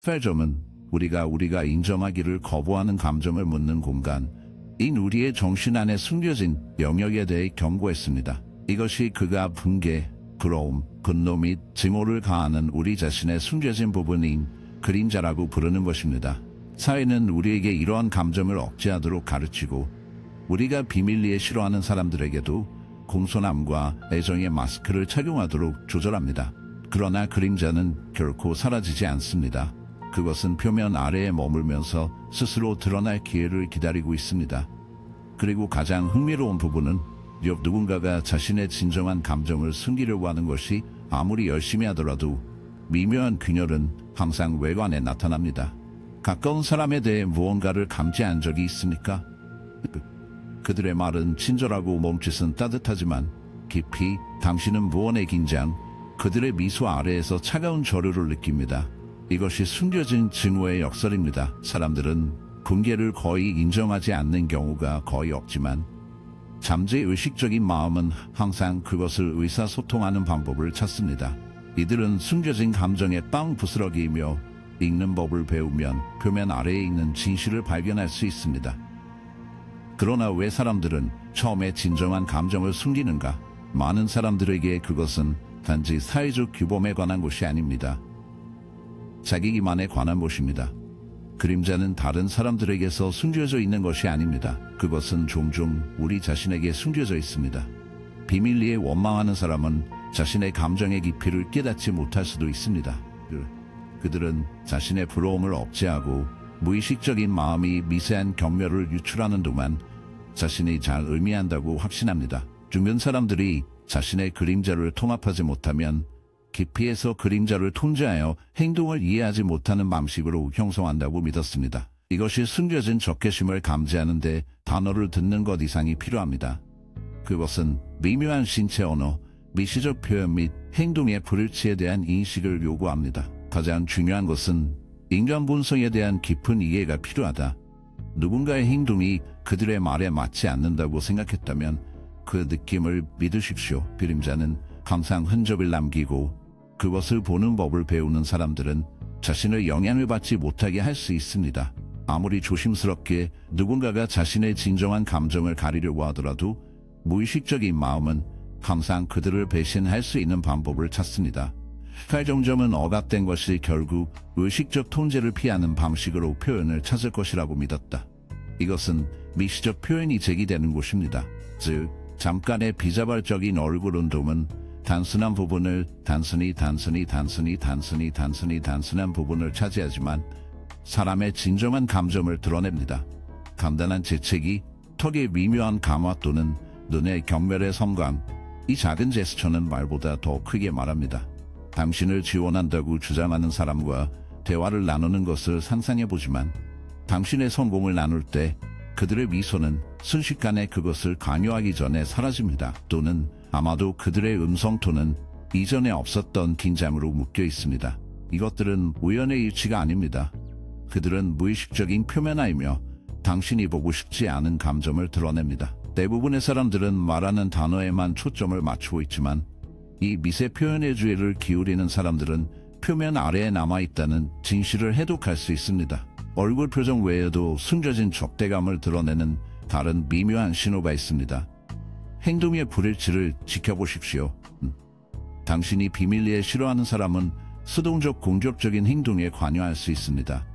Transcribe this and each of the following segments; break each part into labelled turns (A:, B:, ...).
A: 필점은 우리가 인정하기를 거부하는 감정을 묻는 공간, 인 우리의 정신 안에 숨겨진 영역에 대해 경고했습니다. 이것이 그가 분개, 부러움, 분노 및 증오를 가하는 우리 자신의 숨겨진 부분인 그림자라고 부르는 것입니다. 사회는 우리에게 이러한 감정을 억제하도록 가르치고 우리가 비밀리에 싫어하는 사람들에게도 공손함과 애정의 마스크를 착용하도록 조절합니다. 그러나 그림자는 결코 사라지지 않습니다. 그것은 표면 아래에 머물면서 스스로 드러날 기회를 기다리고 있습니다. 그리고 가장 흥미로운 부분은 누군가가 자신의 진정한 감정을 숨기려고 하는 것이 아무리 열심히 하더라도 미묘한 균열은 항상 외관에 나타납니다. 가까운 사람에 대해 무언가를 감지한 적이 있습니까? 그들의 말은 친절하고 몸짓은 따뜻하지만 깊이 당신은 무언의 긴장, 그들의 미소 아래에서 차가운 저류를 느낍니다. 이것이 숨겨진 증오의 역설입니다. 사람들은 분개를 거의 인정하지 않는 경우가 거의 없지만 잠재의 의식적인 마음은 항상 그것을 의사소통하는 방법을 찾습니다. 이들은 숨겨진 감정에 빵 부스러기이며 읽는 법을 배우면 표면 아래에 있는 진실을 발견할 수 있습니다. 그러나 왜 사람들은 처음에 진정한 감정을 숨기는가? 많은 사람들에게 그것은 단지 사회적 규범에 관한 것이 아닙니다. 자기 기만에 관한 것입니다. 그림자는 다른 사람들에게서 숨겨져 있는 것이 아닙니다. 그것은 종종 우리 자신에게 숨겨져 있습니다. 비밀리에 원망하는 사람은 자신의 감정의 깊이를 깨닫지 못할 수도 있습니다. 그들은 자신의 부러움을 억제하고 무의식적인 마음이 미세한 경멸을 유출하는 동안 자신이 잘 의미한다고 확신합니다. 주변 사람들이 자신의 그림자를 통합하지 못하면 깊이에서 그림자를 통제하여 행동을 이해하지 못하는 방식으로 형성한다고 믿었습니다. 이것이 숨겨진 적개심을 감지하는 데 단어를 듣는 것 이상이 필요합니다. 그것은 미묘한 신체 언어, 미시적 표현 및 행동의 불일치에 대한 인식을 요구합니다. 가장 중요한 것은 인간 본성에 대한 깊은 이해가 필요하다. 누군가의 행동이 그들의 말에 맞지 않는다고 생각했다면 그 느낌을 믿으십시오. 그림자는 항상 흔적을 남기고 그것을 보는 법을 배우는 사람들은 자신을 영향을 받지 못하게 할 수 있습니다. 아무리 조심스럽게 누군가가 자신의 진정한 감정을 가리려고 하더라도 무의식적인 마음은 항상 그들을 배신할 수 있는 방법을 찾습니다. 칼정점은 억압된 것이 결국 의식적 통제를 피하는 방식으로 표현을 찾을 것이라고 믿었다. 이것은 미시적 표현이 제기되는 곳입니다. 즉, 잠깐의 비자발적인 얼굴 운동은 단순한 부분을 단순한 부분을 차지하지만 사람의 진정한 감정을 드러냅니다. 간단한 재채기, 턱의 미묘한 감화 또는 눈의 경멸의 섬광, 이 작은 제스처는 말보다 더 크게 말합니다. 당신을 지원한다고 주장하는 사람과 대화를 나누는 것을 상상해보지만 당신의 성공을 나눌 때 그들의 미소는 순식간에 그것을 강요하기 전에 사라집니다. 또는 아마도 그들의 음성톤은 이전에 없었던 긴장으로 묶여 있습니다. 이것들은 우연의 일치가 아닙니다. 그들은 무의식적인 표면화이며 당신이 보고 싶지 않은 감정을 드러냅니다. 대부분의 사람들은 말하는 단어에만 초점을 맞추고 있지만 이 미세 표현의 주의를 기울이는 사람들은 표면 아래에 남아있다는 진실을 해독할 수 있습니다. 얼굴 표정 외에도 숨겨진 적대감을 드러내는 다른 미묘한 신호가 있습니다. 행동의 불일치를 지켜보십시오. 당신이 비밀리에 싫어하는 사람은 수동적 공격적인 행동에 관여할 수 있습니다.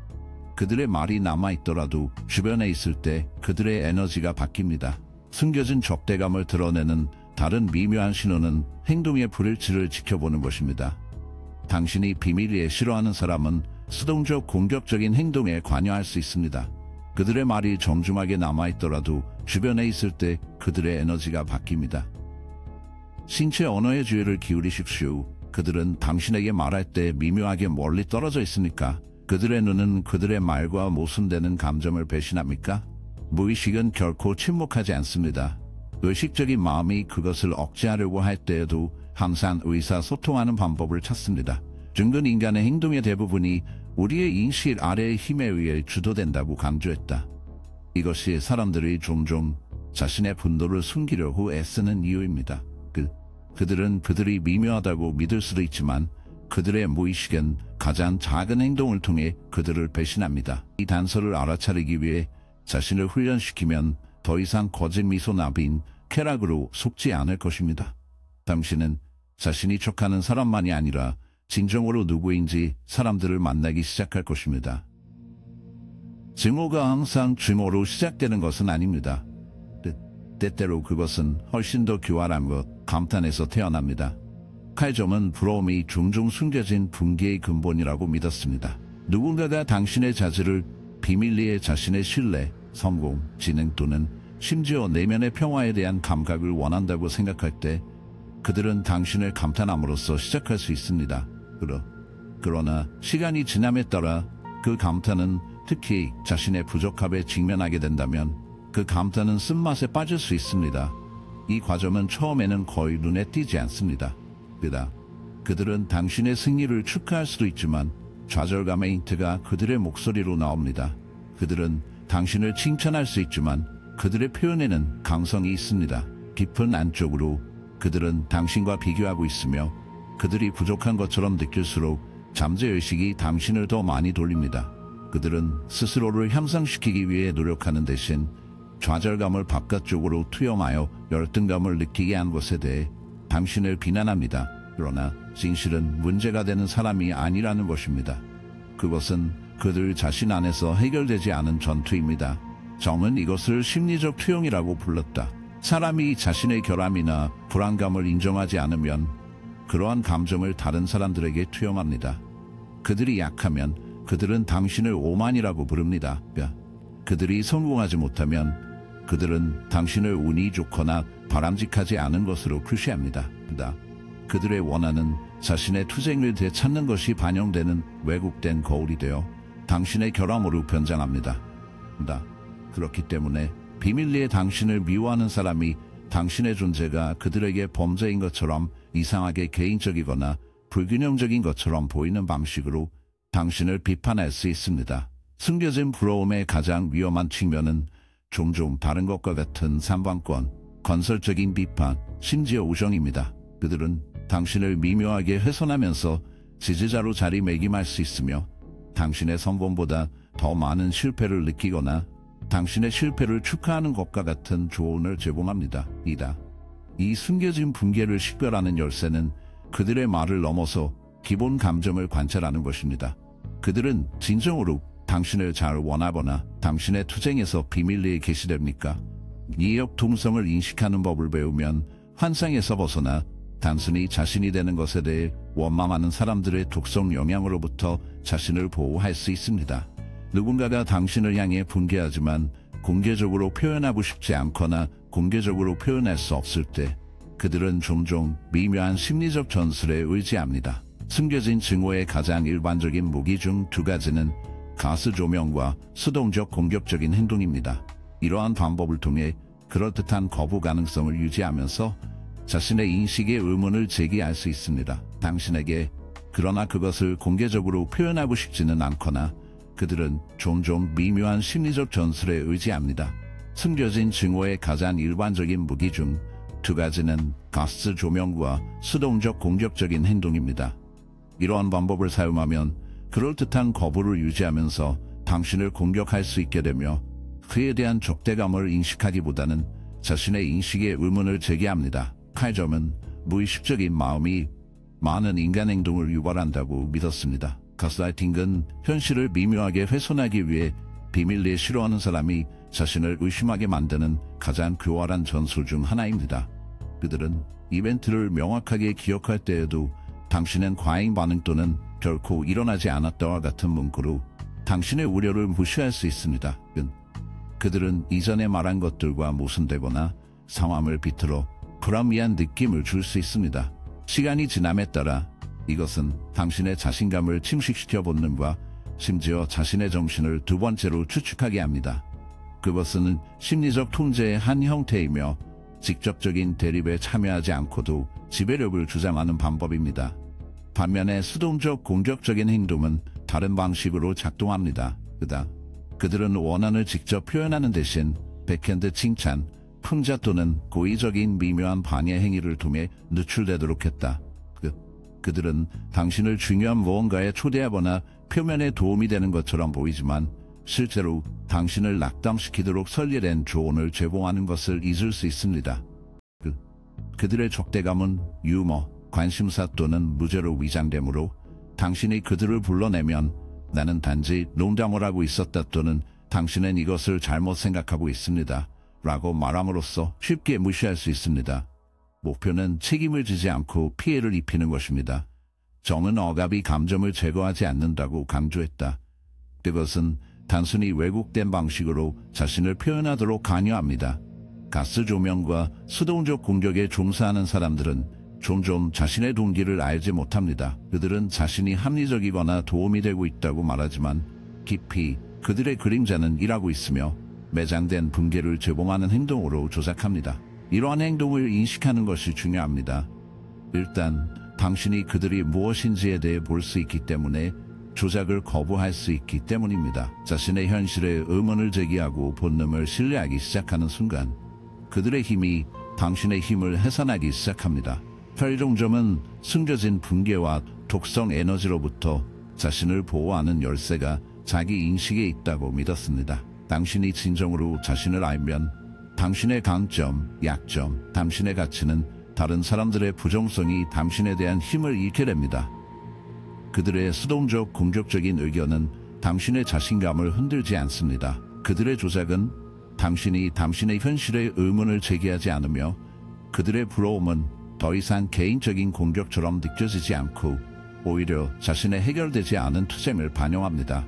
A: 그들의 말이 남아있더라도 주변에 있을 때 그들의 에너지가 바뀝니다. 숨겨진 적대감을 드러내는 다른 미묘한 신호는 행동의 불일치를 지켜보는 것입니다. 당신이 비밀리에 싫어하는 사람은 수동적 공격적인 행동에 관여할 수 있습니다. 그들의 말이 정중하게 남아있더라도 주변에 있을 때 그들의 에너지가 바뀝니다. 신체 언어의 주의를 기울이십시오. 그들은 당신에게 말할 때 미묘하게 멀리 떨어져 있습니까? 그들의 눈은 그들의 말과 모순되는 감정을 배신합니까? 무의식은 결코 침묵하지 않습니다. 의식적인 마음이 그것을 억제하려고 할 때에도 항상 의사소통하는 방법을 찾습니다. 중근 인간의 행동의 대부분이 우리의 인식 아래의 힘에 의해 주도된다고 강조했다. 이것이 사람들이 종종 자신의 분노를 숨기려고 애쓰는 이유입니다. 그들은 그들이 미묘하다고 믿을 수도 있지만 그들의 무의식은 가장 작은 행동을 통해 그들을 배신합니다. 이 단서를 알아차리기 위해 자신을 훈련시키면 더 이상 거짓 미소나 빈 쾌락으로 속지 않을 것입니다. 당신은 자신이 척하는 사람만이 아니라 진정으로 누구인지 사람들을 만나기 시작할 것입니다. 증오가 항상 증오로 시작되는 것은 아닙니다. 때때로 그것은 훨씬 더 교활한 것, 감탄에서 태어납니다. 칼점은 부러움이 종종 숨겨진 분개의 근본이라고 믿었습니다. 누군가가 당신의 자질을 비밀리에 자신의 신뢰, 성공, 지능 또는 심지어 내면의 평화에 대한 감각을 원한다고 생각할 때 그들은 당신을 감탄함으로써 시작할 수 있습니다. 그러나 시간이 지남에 따라 그 감탄은 특히 자신의 부족함에 직면하게 된다면 그 감탄은 쓴맛에 빠질 수 있습니다. 이 과정은 처음에는 거의 눈에 띄지 않습니다. 그들은 당신의 승리를 축하할 수도 있지만 좌절감의 힌트가 그들의 목소리로 나옵니다. 그들은 당신을 칭찬할 수 있지만 그들의 표현에는 강성이 있습니다. 깊은 안쪽으로 그들은 당신과 비교하고 있으며 그들이 부족한 것처럼 느낄수록 잠재의식이 당신을 더 많이 돌립니다. 그들은 스스로를 향상시키기 위해 노력하는 대신 좌절감을 바깥쪽으로 투영하여 열등감을 느끼게 한 것에 대해 당신을 비난합니다. 그러나 진실은 문제가 되는 사람이 아니라는 것입니다. 그것은 그들 자신 안에서 해결되지 않은 전투입니다. 정은 이것을 심리적 투영이라고 불렀다. 사람이 자신의 결함이나 불안감을 인정하지 않으면 그러한 감정을 다른 사람들에게 투영합니다. 그들이 약하면 그들은 당신을 오만이라고 부릅니다. 그들이 성공하지 못하면 그들은 당신을 운이 좋거나 바람직하지 않은 것으로 표시합니다. 그들의 원한은 자신의 투쟁을 되찾는 것이 반영되는 왜곡된 거울이 되어 당신의 결함으로 변장합니다. 그렇기 때문에 비밀리에 당신을 미워하는 사람이 당신의 존재가 그들에게 범죄인 것처럼 이상하게 개인적이거나 불균형적인 것처럼 보이는 방식으로 당신을 비판할 수 있습니다. 숨겨진 부러움의 가장 위험한 측면은 종종 다른 것과 같은 삼방권, 건설적인 비판, 심지어 우정입니다. 그들은 당신을 미묘하게 훼손하면서 지지자로 자리매김할 수 있으며 당신의 성공보다 더 많은 실패를 느끼거나 당신의 실패를 축하하는 것과 같은 조언을 제공합니다. 이 숨겨진 붕괴를 식별하는 열쇠는 그들의 말을 넘어서 기본 감정을 관찰하는 것입니다. 그들은 진정으로 당신을 잘 원하거나 당신의 투쟁에서 비밀리에 계시됩니까? 이역 동성을 인식하는 법을 배우면 환상에서 벗어나 단순히 자신이 되는 것에 대해 원망하는 사람들의 독성 영향으로부터 자신을 보호할 수 있습니다. 누군가가 당신을 향해 분개하지만 공개적으로 표현하고 싶지 않거나 공개적으로 표현할 수 없을 때 그들은 종종 미묘한 심리적 전술에 의지합니다. 숨겨진 증오의 가장 일반적인 무기 중 두 가지는 가스 조명과 수동적 공격적인 행동입니다. 이러한 방법을 통해 그럴듯한 거부 가능성을 유지하면서 자신의 인식의 의문을 제기할 수 있습니다. 당신에게 그러나 그것을 공개적으로 표현하고 싶지는 않거나 그들은 종종 미묘한 심리적 전술에 의지합니다. 숨겨진 증오의 가장 일반적인 무기 중 두 가지는 가스 조명과 수동적 공격적인 행동입니다. 이러한 방법을 사용하면 그럴듯한 거부를 유지하면서 당신을 공격할 수 있게 되며 그에 대한 적대감을 인식하기보다는 자신의 인식의 의문을 제기합니다. 칼점은 무의식적인 마음이 많은 인간 행동을 유발한다고 믿었습니다. 가스라이팅은 현실을 미묘하게 훼손하기 위해 비밀리에 싫어하는 사람이 자신을 의심하게 만드는 가장 교활한 전술 중 하나입니다. 그들은 이벤트를 명확하게 기억할 때에도 당신은 과잉 반응 또는 결코 일어나지 않았다와 같은 문구로 당신의 우려를 무시할 수 있습니다. 그들은 이전에 말한 것들과 모순되거나 상황을 비틀어 불합리한 느낌을 줄 수 있습니다. 시간이 지남에 따라 이것은 당신의 자신감을 침식시켜 본능과 심지어 자신의 정신을 두 번째로 추측하게 합니다. 그것은 심리적 통제의 한 형태이며 직접적인 대립에 참여하지 않고도 지배력을 주장하는 방법입니다. 반면에 수동적 공격적인 행동은 다른 방식으로 작동합니다. 그들은 원한을 직접 표현하는 대신 백핸드 칭찬, 풍자 또는 고의적인 미묘한 반예 행위를 통해 누출되도록 했다. 그들은 당신을 중요한 무언가에 초대하거나 표면에 도움이 되는 것처럼 보이지만 실제로 당신을 낙담시키도록 설계된 조언을 제공하는 것을 잊을 수 있습니다. 그들의 적대감은 유머, 관심사 또는 무죄로 위장되므로 당신이 그들을 불러내면 나는 단지 농담을 하고 있었다 또는 당신은 이것을 잘못 생각하고 있습니다 라고 말함으로써 쉽게 무시할 수 있습니다. 목표는 책임을 지지 않고 피해를 입히는 것입니다. 정은 억압이 감정을 제거하지 않는다고 강조했다. 그것은 단순히 왜곡된 방식으로 자신을 표현하도록 강요합니다. 가스 조명과 수동적 공격에 종사하는 사람들은 종종 자신의 동기를 알지 못합니다. 그들은 자신이 합리적이거나 도움이 되고 있다고 말하지만 깊이 그들의 그림자는 일하고 있으며 매장된 붕괴를 제공하는 행동으로 조작합니다. 이러한 행동을 인식하는 것이 중요합니다. 일단 당신이 그들이 무엇인지에 대해 볼 수 있기 때문에 조작을 거부할 수 있기 때문입니다. 자신의 현실에 의문을 제기하고 본능을 신뢰하기 시작하는 순간 그들의 힘이 당신의 힘을 해산하기 시작합니다. 혈종점은 숨겨진 붕괴와 독성 에너지로부터 자신을 보호하는 열쇠가 자기 인식에 있다고 믿었습니다. 당신이 진정으로 자신을 알면 당신의 강점, 약점, 당신의 가치는 다른 사람들의 부정성이 당신에 대한 힘을 잃게 됩니다. 그들의 수동적 공격적인 의견은 당신의 자신감을 흔들지 않습니다. 그들의 조작은 당신이 당신의 현실에 의문을 제기하지 않으며 그들의 부러움은 더 이상 개인적인 공격처럼 느껴지지 않고 오히려 자신의 해결되지 않은 투쟁을 반영합니다.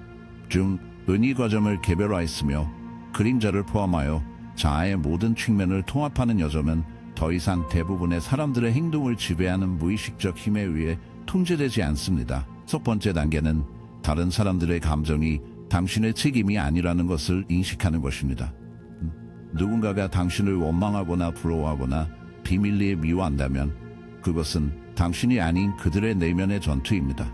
A: 중 은희 과정을 개별화했으며 그림자를 포함하여 자아의 모든 측면을 통합하는 여정은 더 이상 대부분의 사람들의 행동을 지배하는 무의식적 힘에 의해 통제되지 않습니다. 첫 번째 단계는 다른 사람들의 감정이 당신의 책임이 아니라는 것을 인식하는 것입니다. 누군가가 당신을 원망하거나 부러워하거나 비밀리에 미워한다면 그것은 당신이 아닌 그들의 내면의 전투입니다.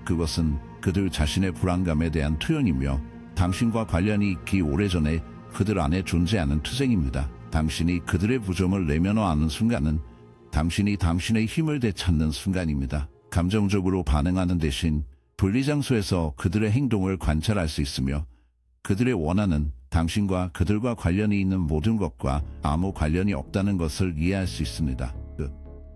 A: 그것은 그들 자신의 불안감에 대한 투영이며 당신과 관련이 있기 오래전에 그들 안에 존재하는 투쟁입니다. 당신이 그들의 부정을 내면화하는 순간은 당신이 당신의 힘을 되찾는 순간입니다. 감정적으로 반응하는 대신 분리장소에서 그들의 행동을 관찰할 수 있으며 그들의 원한은 당신과 그들과 관련이 있는 모든 것과 아무 관련이 없다는 것을 이해할 수 있습니다.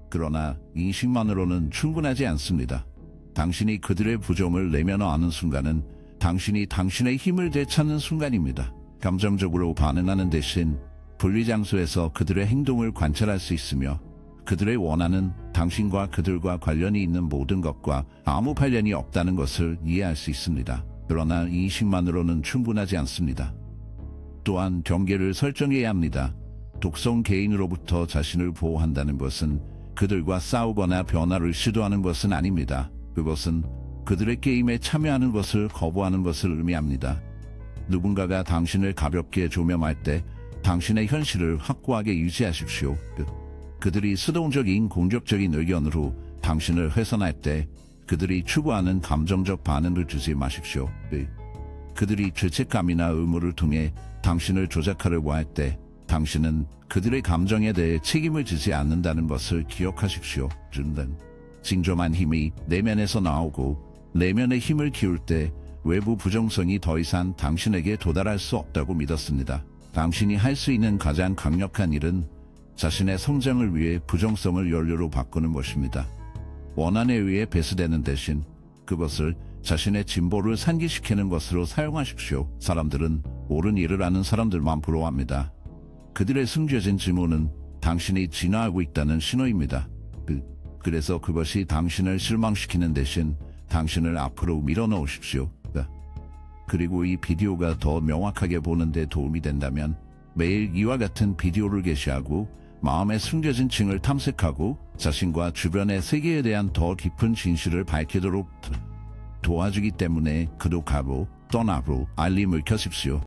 A: 그러나 인식만으로는 충분하지 않습니다. 당신이 그들의 부정을 내면화하는 순간은 당신이 당신의 힘을 되찾는 순간입니다. 감정적으로 반응하는 대신 분리장소에서 그들의 행동을 관찰할 수 있으며 그들의 원한은 당신과 그들과 관련이 있는 모든 것과 아무 관련이 없다는 것을 이해할 수 있습니다. 그러나 인식만으로는 충분하지 않습니다. 또한 경계를 설정해야 합니다. 독성 개인으로부터 자신을 보호한다는 것은 그들과 싸우거나 변화를 시도하는 것은 아닙니다. 그것은 그들의 게임에 참여하는 것을 거부하는 것을 의미합니다. 누군가가 당신을 가볍게 조명할 때 당신의 현실을 확고하게 유지하십시오. 그들이 수동적인 공격적인 의견으로 당신을 훼손할 때 그들이 추구하는 감정적 반응을 주지 마십시오. 그들이 죄책감이나 의무를 통해 당신을 조작하려고 할 때 당신은 그들의 감정에 대해 책임을 지지 않는다는 것을 기억하십시오. 진정한 힘이 내면에서 나오고 내면의 힘을 키울 때 외부 부정성이 더 이상 당신에게 도달할 수 없다고 믿었습니다. 당신이 할 수 있는 가장 강력한 일은 자신의 성장을 위해 부정성을 연료로 바꾸는 것입니다. 원한에 의해 배수되는 대신 그것을 자신의 진보를 상기시키는 것으로 사용하십시오. 사람들은 옳은 일을 하는 사람들만 부러워합니다. 그들의 숨겨진 증오는 당신이 진화하고 있다는 신호입니다. 그래서 그것이 당신을 실망시키는 대신 당신을 앞으로 밀어넣으십시오. 그리고 이 비디오가 더 명확하게 보는데 도움이 된다면 매일 이와 같은 비디오를 게시하고 마음의 숨겨진 층을 탐색하고 자신과 주변의 세계에 대한 더 깊은 진실을 밝히도록 도와주기 때문에 구독하고 떠나고 알림을 켜십시오.